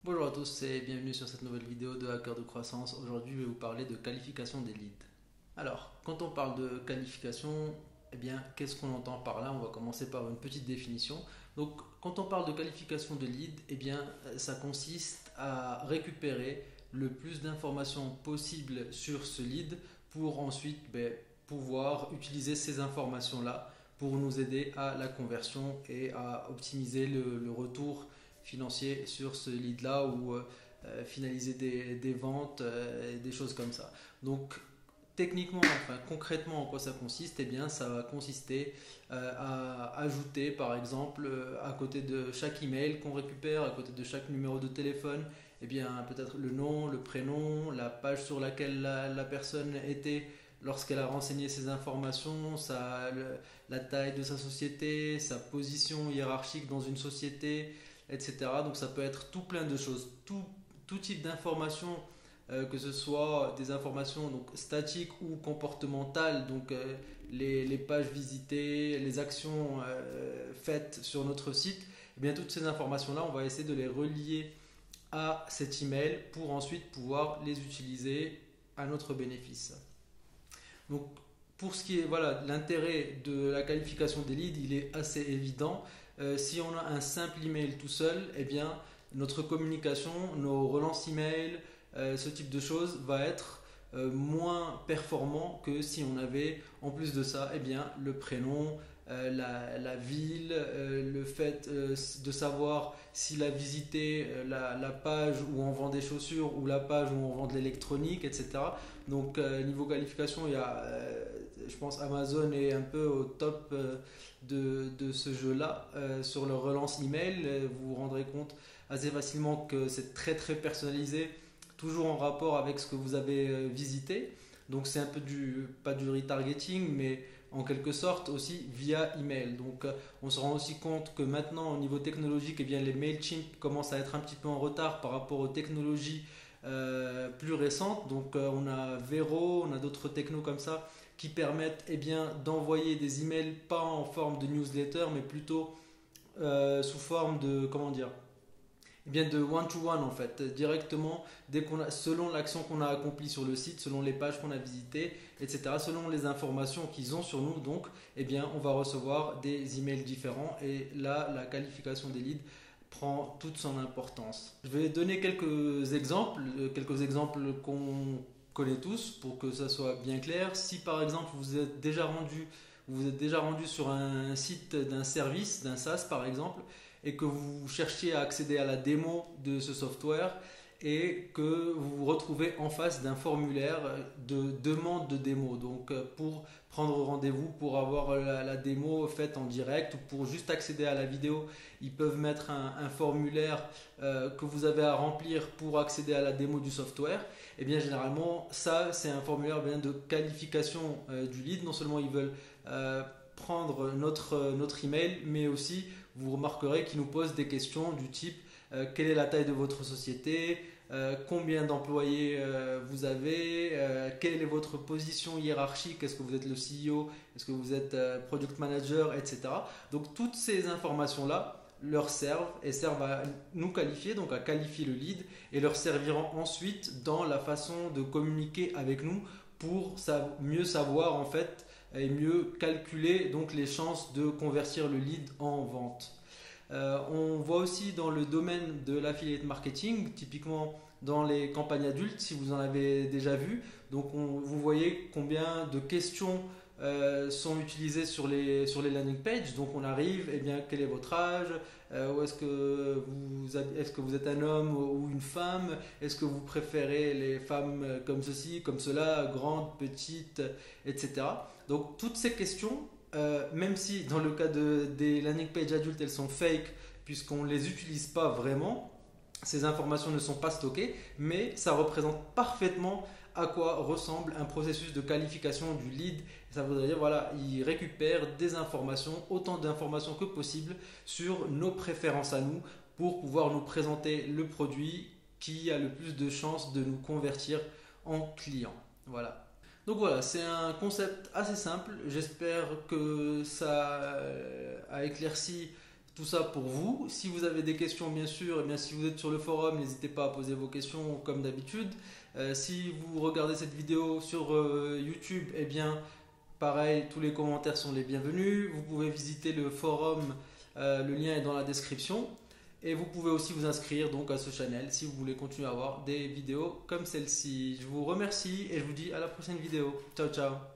Bonjour à tous et bienvenue sur cette nouvelle vidéo de Hacker de croissance. Aujourd'hui, je vais vous parler de qualification des leads. Alors, quand on parle de qualification, eh bien, qu'est-ce qu'on entend par là? On va commencer par une petite définition. Donc, quand on parle de qualification de lead, eh bien, ça consiste à récupérer le plus d'informations possible sur ce lead pour ensuite pouvoir utiliser ces informations-là pour nous aider à la conversion et à optimiser le retour financier sur ce lead-là ou finaliser des ventes et des choses comme ça. Donc, techniquement, enfin concrètement, en quoi ça consiste? Eh bien, ça va consister à ajouter, par exemple, à côté de chaque email qu'on récupère, à côté de chaque numéro de téléphone, eh bien, peut-être le nom, le prénom, la page sur laquelle la personne était lorsqu'elle a renseigné ses informations, la taille de sa société, sa position hiérarchique dans une société, etc. Donc ça peut être tout plein de choses, tout type d'informations, que ce soit des informations donc, statiques ou comportementales, donc les pages visitées, les actions faites sur notre site. Eh bien, toutes ces informations-là, on va essayer de les relier à cet email pour ensuite pouvoir les utiliser à notre bénéfice. Donc, pour ce qui est voilà, l'intérêt de la qualification des leads, il est assez évident. Si on a un simple email tout seul, eh bien, notre communication, nos relances email, ce type de choses va être moins performant que si on avait en plus de ça eh bien, le prénom, la ville, le fait de savoir s'il a visité la page où on vend des chaussures ou la page où on vend de l'électronique, etc. Donc niveau qualification, il y a, je pense Amazon est un peu au top de ce jeu-là. Sur le relance email, vous vous rendrez compte assez facilement que c'est très très personnalisé, toujours en rapport avec ce que vous avez visité. Donc c'est un peu pas du retargeting, mais en quelque sorte aussi via email. Donc on se rend aussi compte que maintenant au niveau technologique, eh bien, les Mailchimp commencent à être un petit peu en retard par rapport aux technologies plus récentes. Donc on a Vero, on a d'autres technos comme ça qui permettent eh bien, d'envoyer des emails pas en forme de newsletter, mais plutôt sous forme de, comment dire, eh bien de one-to-one en fait, directement selon l'action qu'on a accomplie sur le site, selon les pages qu'on a visitées, etc., selon les informations qu'ils ont sur nous, donc eh bien, on va recevoir des emails différents et là, la qualification des leads prend toute son importance. Je vais donner quelques exemples qu'on connaît tous pour que ça soit bien clair. Si par exemple vous vous êtes déjà rendu sur un site d'un service, d'un SaaS par exemple, et que vous cherchiez à accéder à la démo de ce software et que vous vous retrouvez en face d'un formulaire de demande de démo. Donc pour prendre rendez-vous, pour avoir la démo faite en direct ou pour juste accéder à la vidéo, ils peuvent mettre un formulaire que vous avez à remplir pour accéder à la démo du software. Et bien généralement, ça c'est un formulaire bien de qualification du lead. Non seulement ils veulent prendre notre email, mais aussi vous remarquerez qu'ils nous posent des questions du type quelle est la taille de votre société, combien d'employés vous avez, quelle est votre position hiérarchique, est-ce que vous êtes le CEO, est-ce que vous êtes product manager, etc. Donc toutes ces informations-là leur servent et servent à nous qualifier, donc à qualifier le lead et leur serviront ensuite dans la façon de communiquer avec nous pour mieux savoir en fait et mieux calculer donc les chances de convertir le lead en vente. On voit aussi dans le domaine de l'affiliate marketing, typiquement dans les campagnes adultes, si vous en avez déjà vu. Donc vous voyez combien de questions sont utilisées sur les landing pages. Donc on arrive, eh bien, quel est votre âge, est-ce que vous êtes un homme ou une femme, est-ce que vous préférez les femmes comme ceci, comme cela, grandes, petites, etc. Donc toutes ces questions, même si dans le cas des landing pages adultes, elles sont fake puisqu'on ne les utilise pas vraiment, ces informations ne sont pas stockées, mais ça représente parfaitement à quoi ressemble un processus de qualification du lead. Ça voudrait dire, voilà, il récupère des informations, autant d'informations que possible sur nos préférences à nous pour pouvoir nous présenter le produit qui a le plus de chances de nous convertir en client. Voilà. Donc voilà, c'est un concept assez simple. J'espère que ça a éclairci tout ça pour vous. Si vous avez des questions, bien sûr, et bien si vous êtes sur le forum, n'hésitez pas à poser vos questions comme d'habitude. Si vous regardez cette vidéo sur YouTube, eh bien, pareil, tous les commentaires sont les bienvenus. Vous pouvez visiter le forum, le lien est dans la description. Et vous pouvez aussi vous inscrire donc à ce channel si vous voulez continuer à avoir des vidéos comme celle-ci. Je vous remercie et je vous dis à la prochaine vidéo. Ciao, ciao.